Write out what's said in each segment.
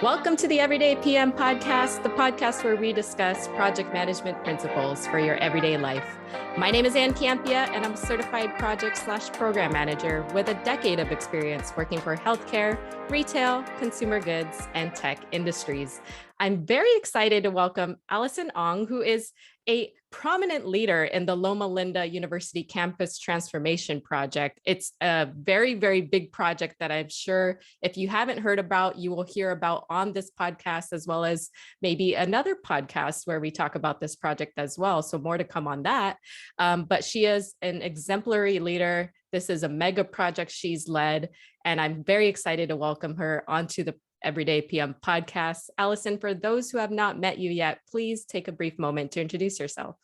Welcome to the Everyday PM podcast, the podcast where we discuss project management principles for your everyday life. My name is Campea, and I'm a certified project/program manager with a decade of experience working for healthcare, retail, consumer goods, and tech industries. I'm very excited to welcome Allison Ong, who is a prominent leader in the Loma Linda University Campus Transformation Project. It's a very, very big project that I'm sure if you haven't heard about, you will hear about on this podcast, as well as maybe another podcast where we talk about this project as well. So more to come on that. But she is an exemplary leader. This is a mega project she's led, and I'm very excited to welcome her onto the Everyday PM podcast. Allison, for those who have not met you yet, please take a brief moment to introduce yourself.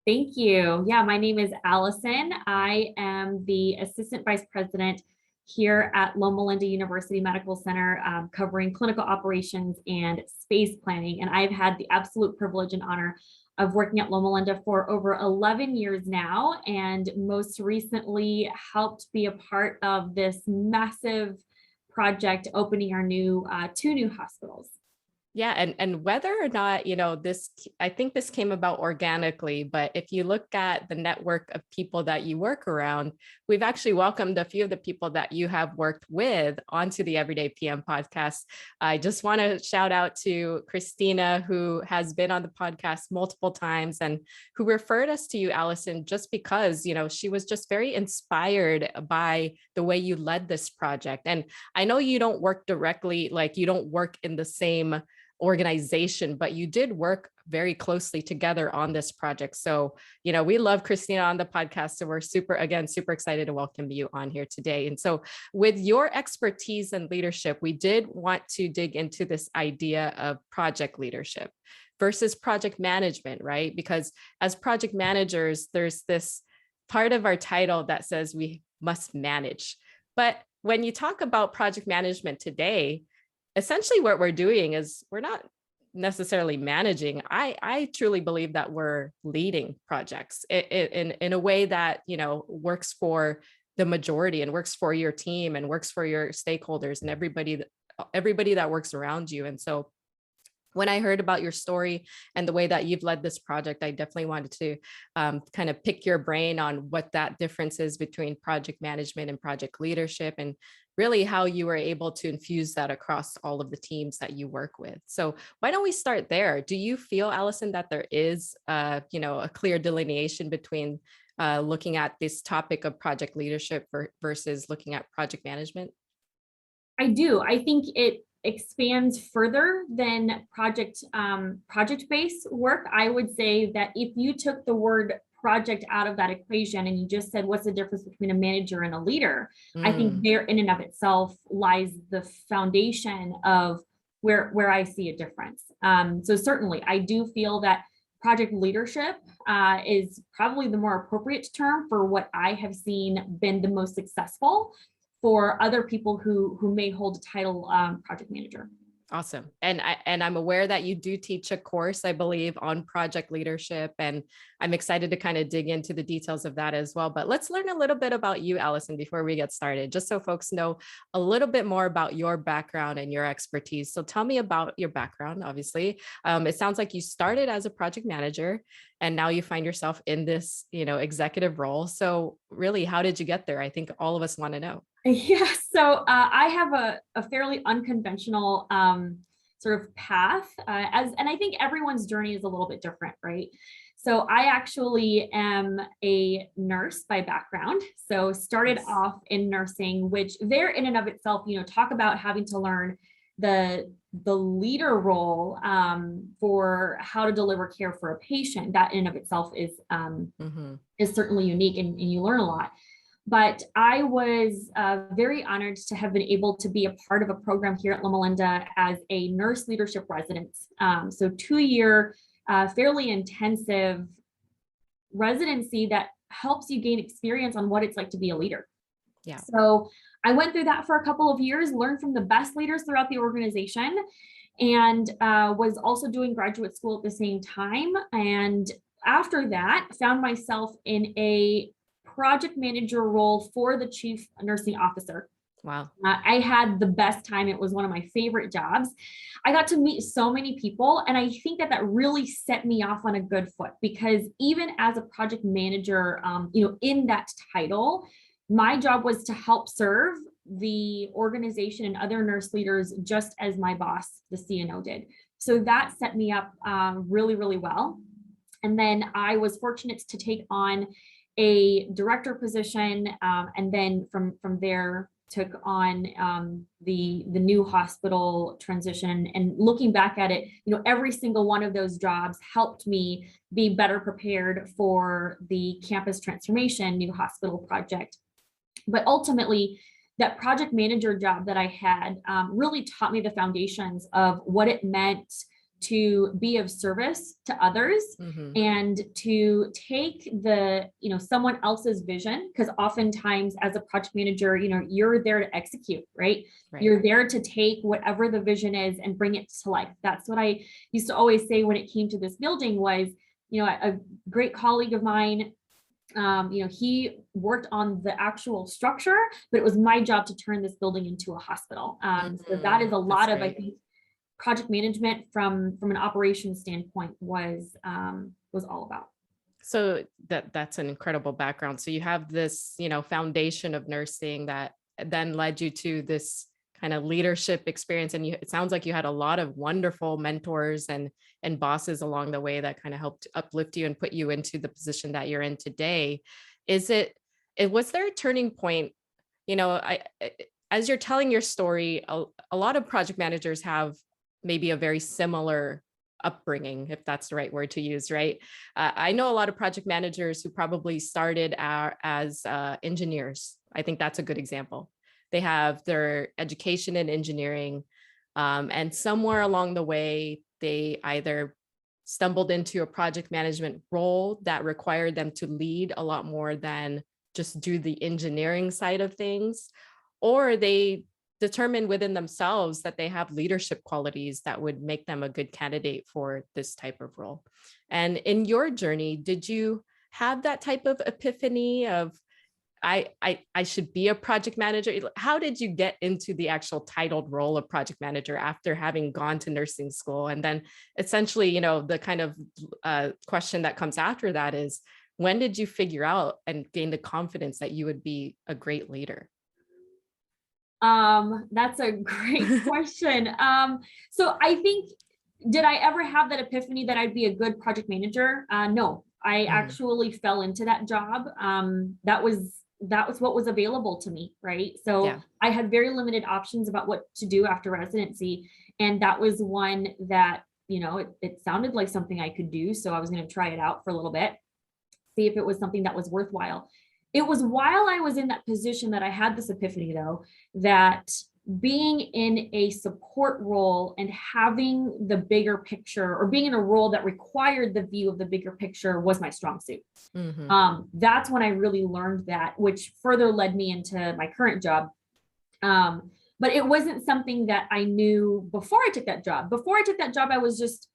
Thank you. Yeah, my name is Allison. I am the Assistant Vice President here at Loma Linda University Medical Center, covering clinical operations and space planning. And I've had the absolute privilege and honor of working at Loma Linda for over 11 years now, and most recently helped be a part of this massive project opening our two new hospitals. Yeah, and whether or not, I think this came about organically, but if you look at the network of people that you work around, we've actually welcomed a few of the people that you have worked with onto the Everyday PM podcast. I just want to shout out to Christina, who has been on the podcast multiple times and who referred us to you, Allison, just because, she was just very inspired by the way you led this project. And I know you don't work directly, like you don't work in the same organization, but you did work very closely together on this project. So, we love Christina on the podcast. So we're super excited to welcome you on here today. And so with your expertise and leadership, we did want to dig into this idea of project leadership versus project management, right? Because as project managers, there's this part of our title that says we must manage. But when you talk about project management today, essentially what we're doing is we're not necessarily managing. I truly believe that we're leading projects in a way that, works for the majority and works for your team and works for your stakeholders and everybody that works around you. And so when I heard about your story and the way that you've led this project, I definitely wanted to kind of pick your brain on what that difference is between project management and project leadership, and really how you were able to infuse that across all of the teams that you work with. So why don't we start there? Do you feel, Allison, that there is, a clear delineation between looking at this topic of project leadership versus looking at project management? I do. I think it expands further than project-based work. I would say that if you took the word project out of that equation and you just said, what's the difference between a manager and a leader? I think there in and of itself lies the foundation of where I see a difference. So certainly I do feel that project leadership is probably the more appropriate term for what I have seen been the most successful for other people who may hold a title project manager. Awesome. And I'm aware that you do teach a course, I believe, on project leadership, and I'm excited to kind of dig into the details of that as well. But let's learn a little bit about you, Allison, before we get started, just so folks know a little bit more about your background and your expertise. So tell me about your background. Obviously, it sounds like you started as a project manager and now you find yourself in this, executive role. So really, how did you get there? I think all of us want to know. Yeah, so I have a fairly unconventional sort of path, and I think everyone's journey is a little bit different, right? So I actually am a nurse by background. So started off in nursing, which there in and of itself, talk about having to learn the leader role for how to deliver care for a patient. That in and of itself is certainly unique, and you learn a lot. But I was very honored to have been able to be a part of a program here at Loma Linda as a nurse leadership resident. So 2-year, fairly intensive residency that helps you gain experience on what it's like to be a leader. Yeah. So I went through that for a couple of years, learned from the best leaders throughout the organization, and was also doing graduate school at the same time. And after that, found myself in a project manager role for the chief nursing officer. Wow. I had the best time. It was one of my favorite jobs. I got to meet so many people. And I think that that really set me off on a good foot, because even as a project manager, in that title, my job was to help serve the organization and other nurse leaders just as my boss, the CNO, did. So that set me up really, really well. And then I was fortunate to take on a director position, and then from there took on the new hospital transition. And looking back at it, every single one of those jobs helped me be better prepared for the campus transformation new hospital project. But ultimately, that project manager job that I had really taught me the foundations of what it meant to be of service to others, and to take the, someone else's vision, because oftentimes as a project manager, you're there to execute, right? You're there to take whatever the vision is and bring it to life. That's what I used to always say when it came to this building was, a great colleague of mine, he worked on the actual structure, but it was my job to turn this building into a hospital. So that is a lot of, I think, project management from an operations standpoint was all about. So that's an incredible background. So you have this, foundation of nursing that then led you to this kind of leadership experience. And it sounds like you had a lot of wonderful mentors and bosses along the way that kind of helped uplift you and put you into the position that you're in today. Was there a turning point? As you're telling your story, a lot of project managers have maybe a very similar upbringing, if that's the right word to use, right? I know a lot of project managers who probably started as engineers. I think that's a good example. They have their education in engineering, and somewhere along the way, they either stumbled into a project management role that required them to lead a lot more than just do the engineering side of things, or they determine within themselves that they have leadership qualities that would make them a good candidate for this type of role. And in your journey, did you have that type of epiphany of, I should be a project manager? How did you get into the actual titled role of project manager after having gone to nursing school? And then essentially, the kind of question that comes after that is, when did you figure out and gain the confidence that you would be a great leader? That's a great question. So I think, did I ever have that epiphany that I'd be a good project manager? No, I actually fell into that job. That was what was available to me, right? So I had very limited options about what to do after residency. And that was one that, it sounded like something I could do. So I was going to try it out for a little bit, see if it was something that was worthwhile. It was while I was in that position that I had this epiphany, though, that being in a support role and having the bigger picture, or being in a role that required the view of the bigger picture, was my strong suit. That's when I really learned that, which further led me into my current job. But it wasn't something that I knew before I took that job. Before I took that job, I was just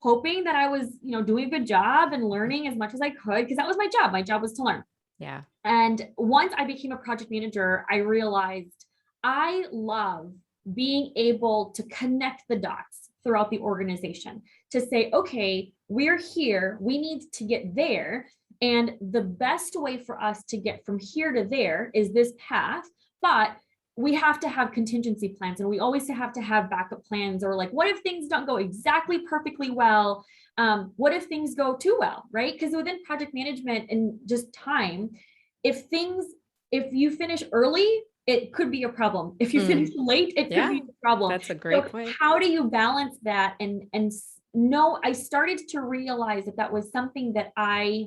hoping that I was, doing a good job and learning as much as I could, because that was my job. My job was to learn. Yeah. And once I became a project manager, I realized I love being able to connect the dots throughout the organization to say, okay, we're here, we need to get there. And the best way for us to get from here to there is this path, but we have to have contingency plans, and we always have to have backup plans, or like, what if things don't go exactly perfectly well? What if things go too well, right? Because within project management and just time, if you finish early, it could be a problem. If you finish late, it could be a problem. That's a great point. How do you balance that? And no, I started to realize that was something that I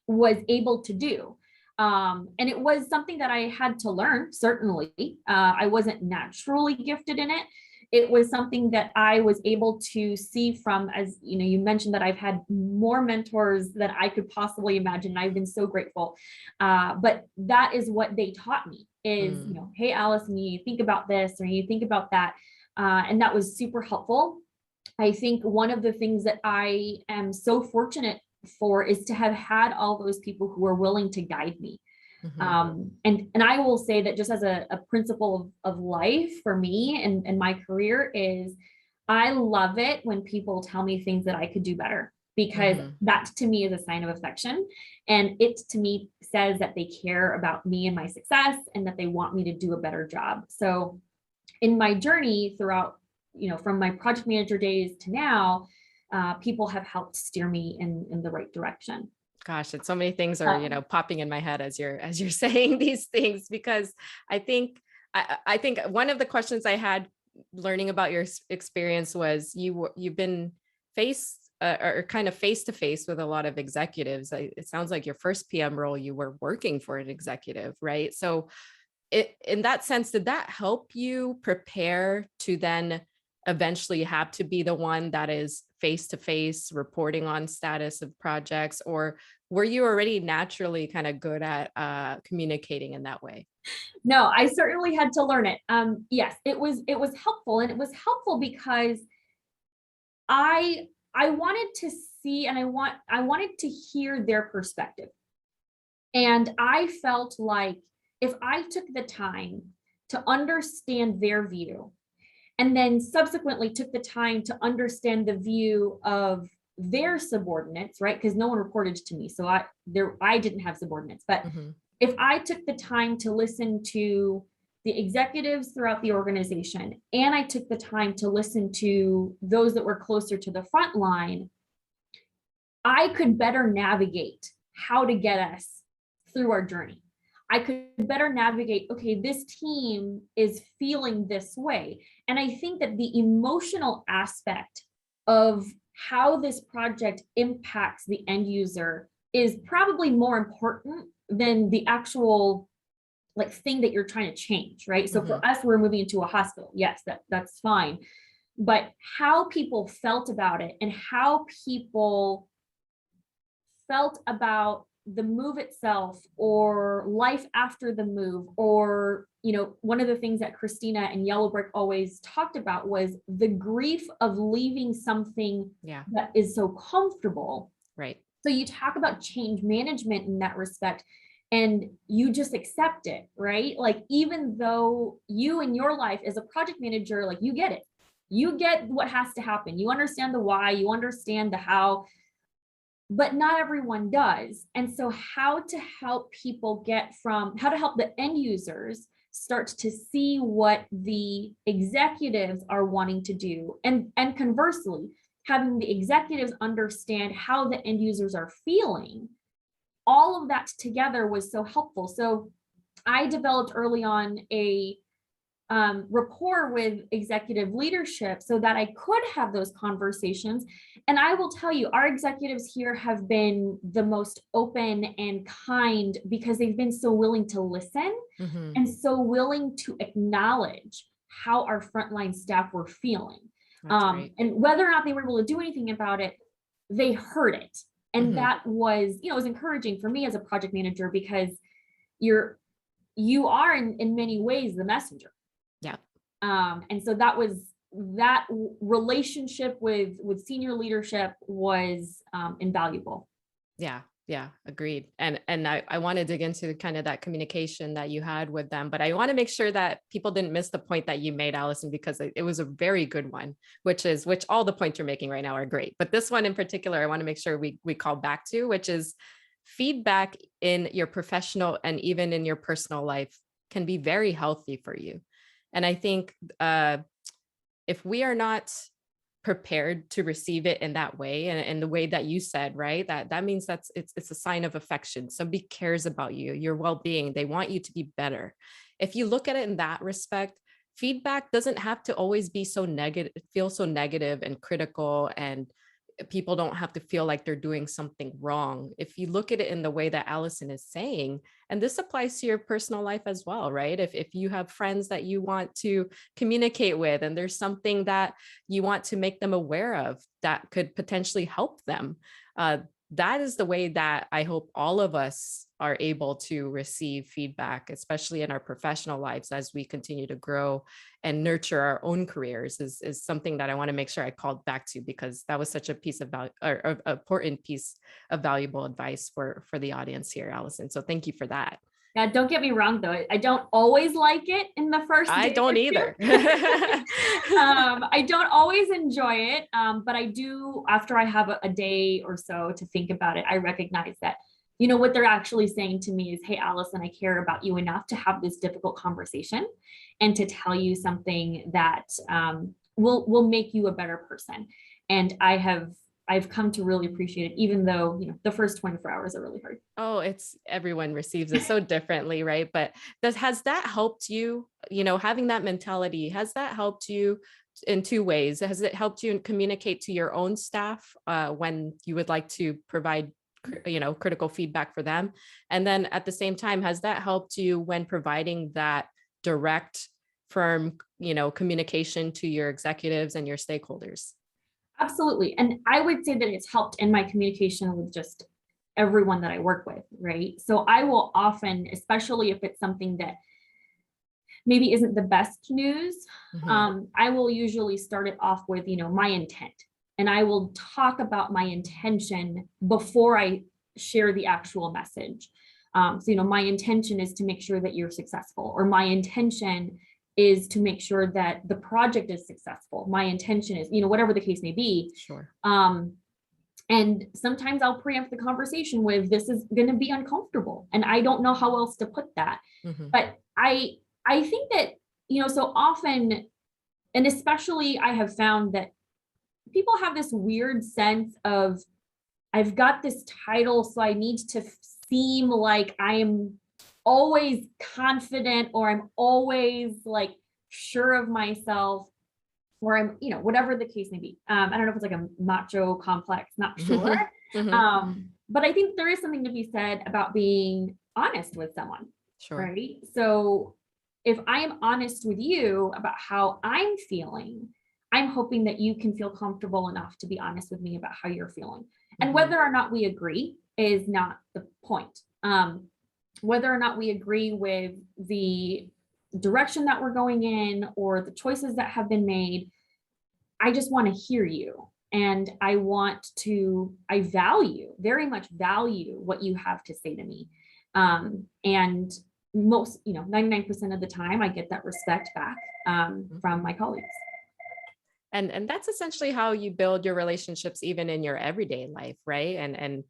was able to do. And it was something that I had to learn, certainly. I wasn't naturally gifted in it. It was something that I was able to see from, as you mentioned, that I've had more mentors than I could possibly imagine. And I've been so grateful. But that is what they taught me is, hey, Allison, you think about this, or you think about that. And that was super helpful. I think one of the things that I am so fortunate for is to have had all those people who are willing to guide me. And I will say that just as a principle of life for me and my career is, I love it when people tell me things that I could do better, because that to me is a sign of affection. And it to me says that they care about me and my success and that they want me to do a better job. So in my journey throughout, from my project manager days to now, people have helped steer me in the right direction. Gosh, and so many things are, popping in my head as you're saying these things, because I think one of the questions I had learning about your experience was you've been or kind of face to face with a lot of executives. It sounds like your first PM role, you were working for an executive, right? So in that sense, did that help you prepare to then eventually have to be the one that is face to face reporting on status of projects, or were you already naturally kind of good at communicating in that way? No, I certainly had to learn it. Yes, it was helpful, and it was helpful because I wanted to see, and I wanted to hear their perspective. And I felt like if I took the time to understand their view, and then subsequently took the time to understand the view of their subordinates, right? Because no one reported to me, so I didn't have subordinates. But if I took the time to listen to the executives throughout the organization, and I took the time to listen to those that were closer to the front line, I could better navigate how to get us through our journey. I could better navigate, okay, this team is feeling this way. And I think that the emotional aspect of how this project impacts the end user is probably more important than the actual thing that you're trying to change, right? So for us, we're moving into a hospital. Yes, that's fine. But how people felt about it, and how people felt about the move itself, or life after the move, or one of the things that Christina and Yellow Brick always talked about was the grief of leaving something that is so comfortable. Right. So you talk about change management in that respect, and you just accept it, right? Like, even though you in your life as a project manager, you get it, you get what has to happen, you understand the why, you understand the how, but not everyone does. And so how to help the end users start to see what the executives are wanting to do, and conversely, having the executives understand how the end users are feeling, all of that together was so helpful. So I developed early on a rapport with executive leadership so that I could have those conversations. And I will tell you, our executives here have been the most open and kind, because they've been so willing to listen and so willing to acknowledge how our frontline staff were feeling. And whether or not they were able to do anything about it, they heard it. And that was, it was encouraging for me as a project manager, because you are in many ways the messenger. Yeah. And so that relationship with senior leadership was invaluable. Yeah, agreed. And I want to dig into kind of that communication that you had with them, but I want to make sure that people didn't miss the point that you made, Allison, because it was a very good one, which all the points you're making right now are great. But this one in particular, I want to make sure we call back to, which is feedback in your professional and even in your personal life can be very healthy for you. And I think if we are not prepared to receive it in that way, and the way that you said, right, that means it's a sign of affection. Somebody cares about you, your well-being. They want you to be better. If you look at it in that respect, feedback doesn't have to always be feel so negative and critical, and people don't have to feel like they're doing something wrong. If you look at it in the way that Allison is saying, and this applies to your personal life as well, right? If you have friends that you want to communicate with, and there's something that you want to make them aware of that could potentially help them, that is the way that I hope all of us are able to receive feedback, especially in our professional lives as we continue to grow and nurture our own careers, is something that I want to make sure I called back to, because that was such a piece of value, or important piece of valuable advice for the audience here, Allison. So thank you for that. Yeah, don't get me wrong though. I don't always like it in the first I day or don't two. either. I don't always enjoy it, but I do, after I have a day or so to think about it, I recognize that, you know, what they're actually saying to me is, hey, Allison, I care about you enough to have this difficult conversation and to tell you something that will make you a better person. And I've come to really appreciate it, even though, you know, the first 24 hours are really hard. Oh, it's everyone receives it so differently, right? But has that helped you, you know, having that mentality, has that helped you in two ways? Has it helped you communicate to your own staff when you would like to provide, you know, critical feedback for them? And then at the same time, has that helped you when providing that direct, firm, you know, communication to your executives and your stakeholders? Absolutely. And I would say that it's helped in my communication with just everyone that I work with, right? So I will often, especially if it's something that maybe isn't the best news, I will usually start it off with, you know, my intent. And I will talk about my intention before I share the actual message. So, you know, my intention is to make sure that you're successful, or my intention is to make sure that the project is successful. My intention is, you know, whatever the case may be. Sure. And sometimes I'll preempt the conversation with, this is going to be uncomfortable. And I don't know how else to put that. But I think that, you know, so often, and especially I have found that people have this weird sense of, I've got this title, so I need to seem like I am always confident, or I'm always like sure of myself, or I'm, you know, whatever the case may be. I don't know if it's like a macho complex, not sure. But I think there is something to be said about being honest with someone. Sure. Right. So if I am honest with you about how I'm feeling, I'm hoping that you can feel comfortable enough to be honest with me about how you're feeling. And whether or not we agree is not the point. Whether or not we agree with the direction that we're going in or the choices that have been made, I just want to hear you. And I very much value what you have to say to me. And most, you know, 99% of the time I get that respect back from my colleagues. And that's essentially how you build your relationships, even in your everyday life, right? And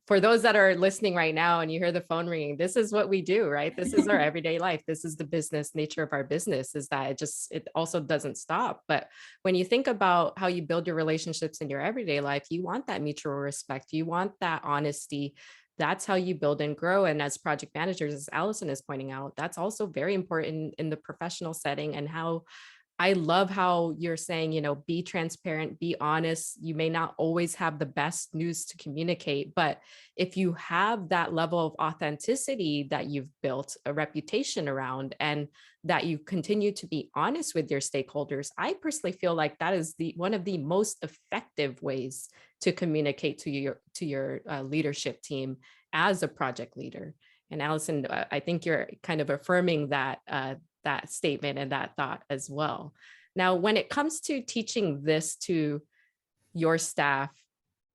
for those that are listening right now and you hear the phone ringing, this is what we do, right? This is our everyday life. This is the business nature of our business, is that it also doesn't stop. But when you think about how you build your relationships in your everyday life, you want that mutual respect. You want that honesty. That's how you build and grow. And as project managers, as Allison is pointing out, that's also very important in the professional setting. And how I love how you're saying, you know, be transparent, be honest. You may not always have the best news to communicate, but if you have that level of authenticity that you've built a reputation around, and that you continue to be honest with your stakeholders, I personally feel like that is one of the most effective ways to communicate to your leadership team as a project leader. And Allison, I think you're kind of affirming that statement and that thought as well. Now, when it comes to teaching this to your staff,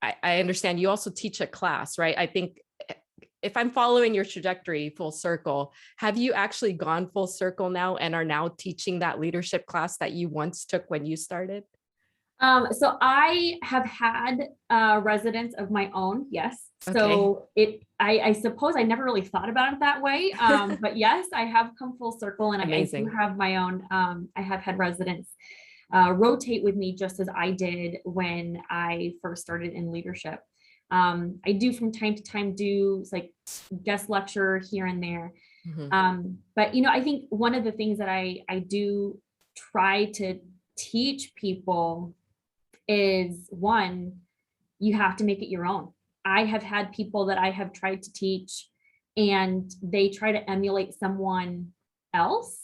I understand you also teach a class, right? I think if I'm following your trajectory full circle, have you actually gone full circle now and are now teaching that leadership class that you once took when you started? So I have had residents of my own, yes. Okay. So I suppose I never really thought about it that way. But yes, I have come full circle, and I do have my own. I have had residents rotate with me, just as I did when I first started in leadership. I do from time to time do like guest lecture here and there. But, you know, I think one of the things that I do try to teach people is, one, you have to make it your own. I have had people that I have tried to teach and they try to emulate someone else.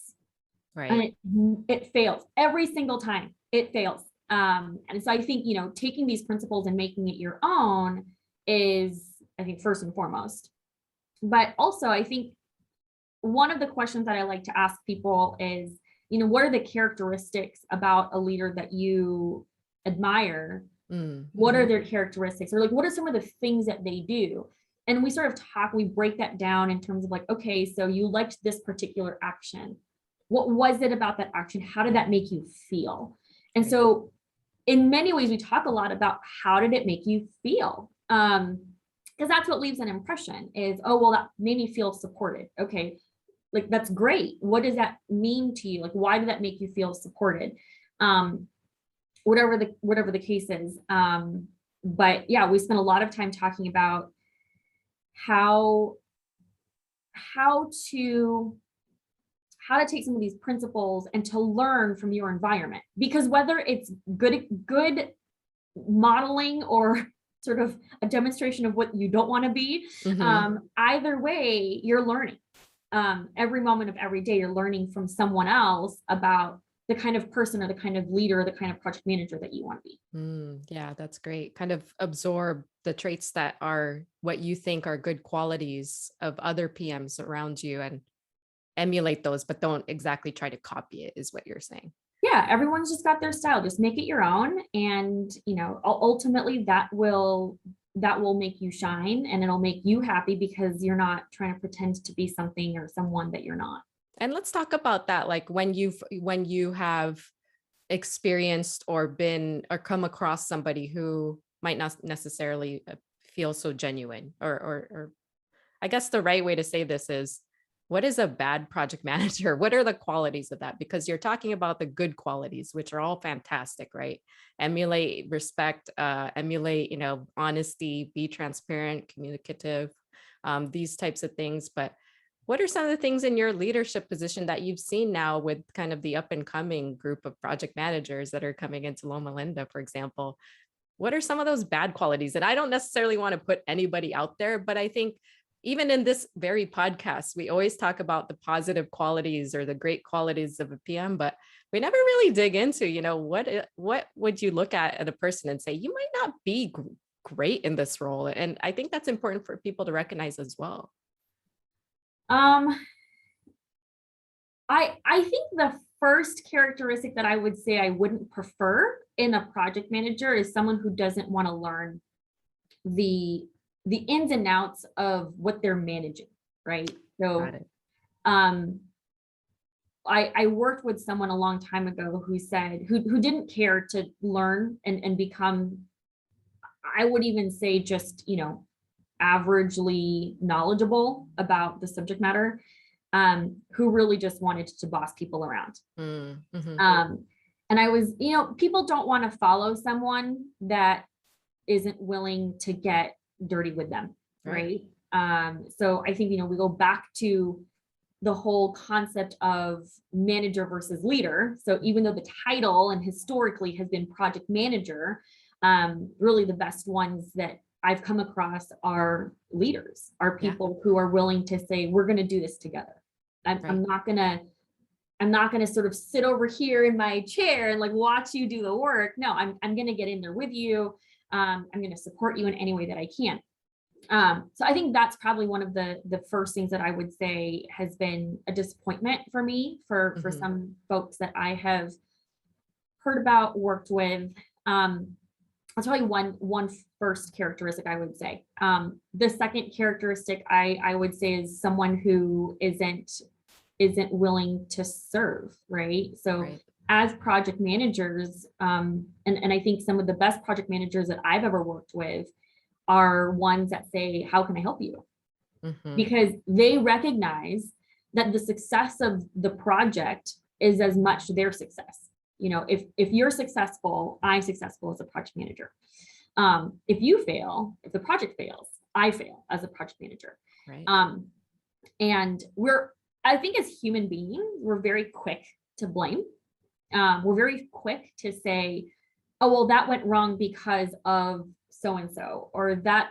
Right. And it fails every single time. It fails. And so I think, you know, taking these principles and making it your own is, I think, first and foremost. But also, I think one of the questions that I like to ask people is, you know, what are the characteristics about a leader that you admire? What are their characteristics, or like, what are some of the things that they do? and we sort of we break that down in terms of like, okay, so you liked this particular action. What was it about that action? How did that make you feel? And so in many ways, we talk a lot about how did it make you feel? Because that's what leaves an impression is, oh, well, that made me feel supported. Okay, like that's great. What does that mean to you? Like, why did that make you feel supported? Whatever the case is. But yeah, we spent a lot of time talking about how to take some of these principles and to learn from your environment, because whether it's good modeling or sort of a demonstration of what you don't want to be, either way, you're learning. Every moment of every day, you're learning from someone else about the kind of person or the kind of leader, or the kind of project manager that you want to be. Yeah, that's great. Kind of absorb the traits that are what you think are good qualities of other PMs around you and emulate those, but don't exactly try to copy it, is what you're saying. Yeah, everyone's just got their style. Just make it your own. And, ultimately that will make you shine, and it'll make you happy because you're not trying to pretend to be something or someone that you're not. And let's talk about that. Like when you have experienced or come across somebody who might not necessarily feel so genuine, or I guess the right way to say this is, what is a bad project manager? What are the qualities of that? Because you're talking about the good qualities, which are all fantastic, right? Emulate respect, emulate, honesty, be transparent, communicative, these types of things. But what are some of the things in your leadership position that you've seen now with kind of the up and coming group of project managers that are coming into Loma Linda, for example? What are some of those bad qualities? And I don't necessarily want to put anybody out there, but I think even in this very podcast, we always talk about the positive qualities or the great qualities of a PM, but we never really dig into, what would you look at a person and say, you might not be great in this role. And I think that's important for people to recognize as well. I think the first characteristic that I would say I wouldn't prefer in a project manager is someone who doesn't want to learn the ins and outs of what they're managing, right? So I worked with someone a long time ago who said, who didn't care to learn and become, I would even say just, averagely knowledgeable about the subject matter, who really just wanted to boss people around. And I was, people don't want to follow someone that isn't willing to get dirty with them, right? So I think, we go back to the whole concept of manager versus leader. So even though the title and historically has been project manager, really the best ones that I've come across are leaders, are people who are willing to say, we're going to do this together. I'm not going to sort of sit over here in my chair and like watch you do the work. No, I'm going to get in there with you. I'm going to support you in any way that I can. So I think that's probably one of the first things that I would say has been a disappointment for me, for some folks that I have heard about, worked with. That's probably one first characteristic I would say. The second characteristic I would say is someone who isn't willing to serve, right? So as project managers, and I think some of the best project managers that I've ever worked with are ones that say, how can I help you? Because they recognize that the success of the project is as much their success. If you're successful, I'm successful as a project manager. If you fail, if the project fails, I fail as a project manager. And I think as human beings, we're very quick to blame. We're very quick to say, oh, well, that went wrong because of so-and-so, or that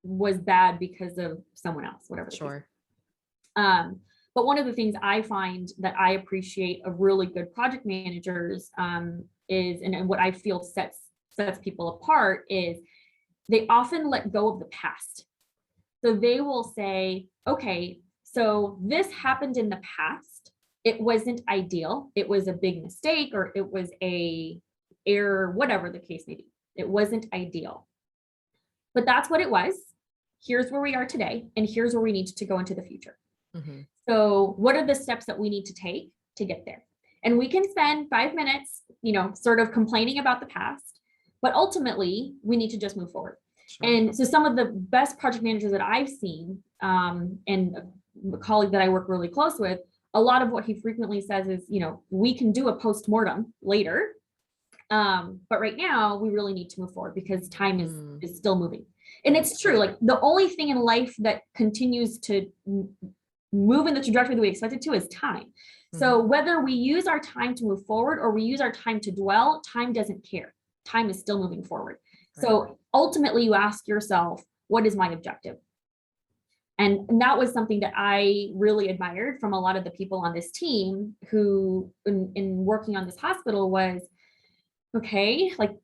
was bad because of someone else, whatever. But one of the things I find that I appreciate of really good project managers is, and what I feel sets people apart, is they often let go of the past. So they will say, okay, so this happened in the past. It wasn't ideal. It was a big mistake, or it was a error, whatever the case may be. It wasn't ideal. But that's what it was. here's where we are today, and here's where we need to go into the future. Mhm. So what are the steps that we need to take to get there? And we can spend 5 minutes, sort of complaining about the past, but ultimately we need to just move forward. Sure. And so some of the best project managers that I've seen, and a colleague that I work really close with, a lot of what he frequently says is, we can do a post-mortem later. But right now we really need to move forward because time is still moving. And it's true, like the only thing in life that continues to move in the trajectory that we expect it to is time. So whether we use our time to move forward or we use our time to dwell, time doesn't care. Time is still moving forward. Right. So ultimately you ask yourself, what is my objective? And that was something that I really admired from a lot of the people on this team who in working on this hospital was, okay, like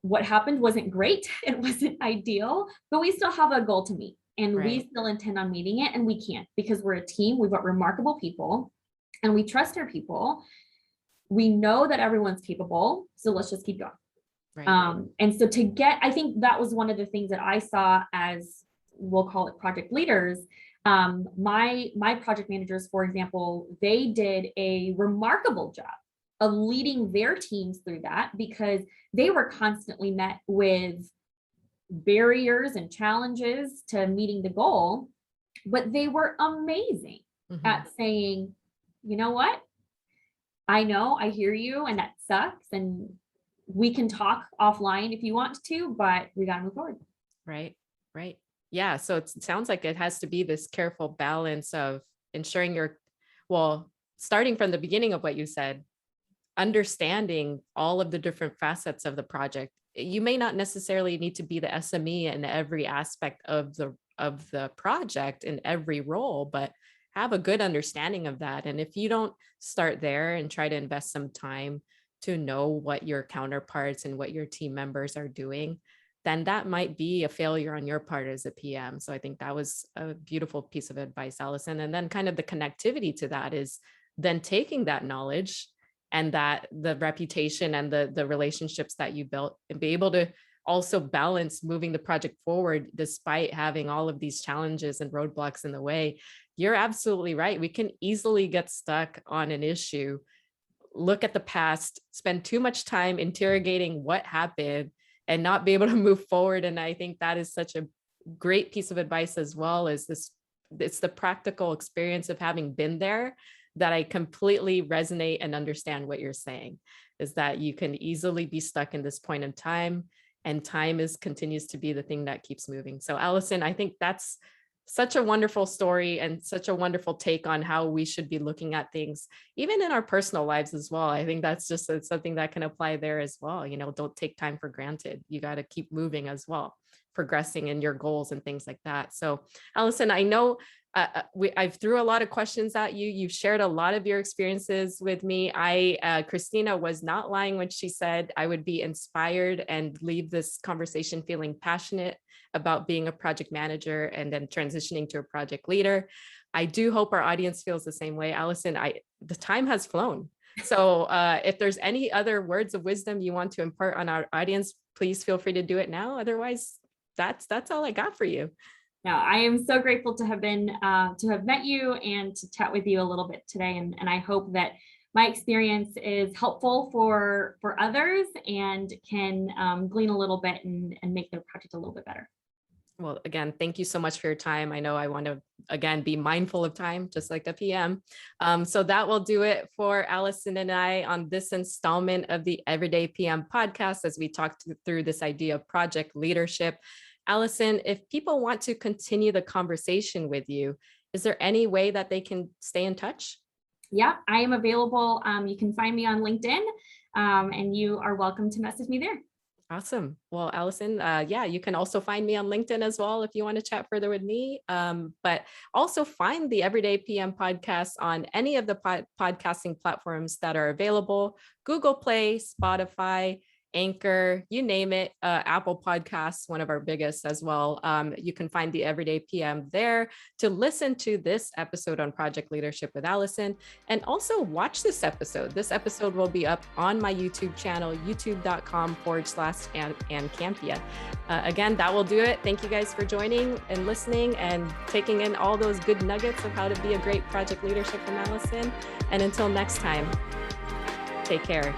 what happened wasn't great. It wasn't ideal, but we still have a goal to meet. And we still intend on meeting it, and we can't because we're a team. We've got remarkable people and we trust our people. We know that everyone's capable. So let's just keep going. Right. And so I think that was one of the things that I saw as, we'll call it project leaders. My project managers, for example, they did a remarkable job of leading their teams through that because they were constantly met with barriers and challenges to meeting the goal, but they were amazing at saying, you know what? I know, I hear you, and that sucks. And we can talk offline if you want to, but we got to move forward. Right. Yeah. So it sounds like it has to be this careful balance of ensuring starting from the beginning of what you said, understanding all of the different facets of the project. You may not necessarily need to be the SME in every aspect of the project in every role, but have a good understanding of that. And if you don't start there and try to invest some time to know what your counterparts and what your team members are doing, then that might be a failure on your part as a PM. So I think that was a beautiful piece of advice, Allison. And then kind of the connectivity to that is then taking that knowledge and that the reputation and the relationships that you built and be able to also balance moving the project forward despite having all of these challenges and roadblocks in the way. You're absolutely right. We can easily get stuck on an issue, look at the past, spend too much time interrogating what happened and not be able to move forward. And I think that is such a great piece of advice as well, as it's the practical experience of having been there that I completely resonate and understand what you're saying, is that you can easily be stuck in this point in time, and time continues to be the thing that keeps moving. So Allison, I think that's such a wonderful story and such a wonderful take on how we should be looking at things, even in our personal lives as well. I think that's just something that can apply there as well. Don't take time for granted. You got to keep moving as well, progressing in your goals and things like that. So Allison, I know I've threw a lot of questions at you. You've shared a lot of your experiences with me. Christina was not lying when she said I would be inspired and leave this conversation feeling passionate about being a project manager and then transitioning to a project leader. I do hope our audience feels the same way. Allison, the time has flown. So if there's any other words of wisdom you want to impart on our audience, please feel free to do it now. Otherwise, that's all I got for you. No, I am so grateful to have met you and to chat with you a little bit today. And I hope that my experience is helpful for others and can glean a little bit and make their project a little bit better. Well, again, thank you so much for your time. I know I want to, again, be mindful of time, just like the PM. So that will do it for Allison and I on this installment of the Everyday PM podcast, as we talked through this idea of project leadership. Allison, if people want to continue the conversation with you, is there any way that they can stay in touch? Yeah, I am available. You can find me on LinkedIn, and you are welcome to message me there. Awesome. Well, Allison, you can also find me on LinkedIn as well if you want to chat further with me. But also find the Everyday PM podcast on any of the podcasting platforms that are available: Google Play, Spotify, Anchor, you name it, Apple Podcasts, one of our biggest as well. You can find the Everyday PM there to listen to this episode on project leadership with Allison, and also watch this episode. This episode will be up on my YouTube channel, youtube.com/and Campea. Again, that will do it. Thank you guys for joining and listening and taking in all those good nuggets of how to be a great project leadership from Allison. And until next time, take care.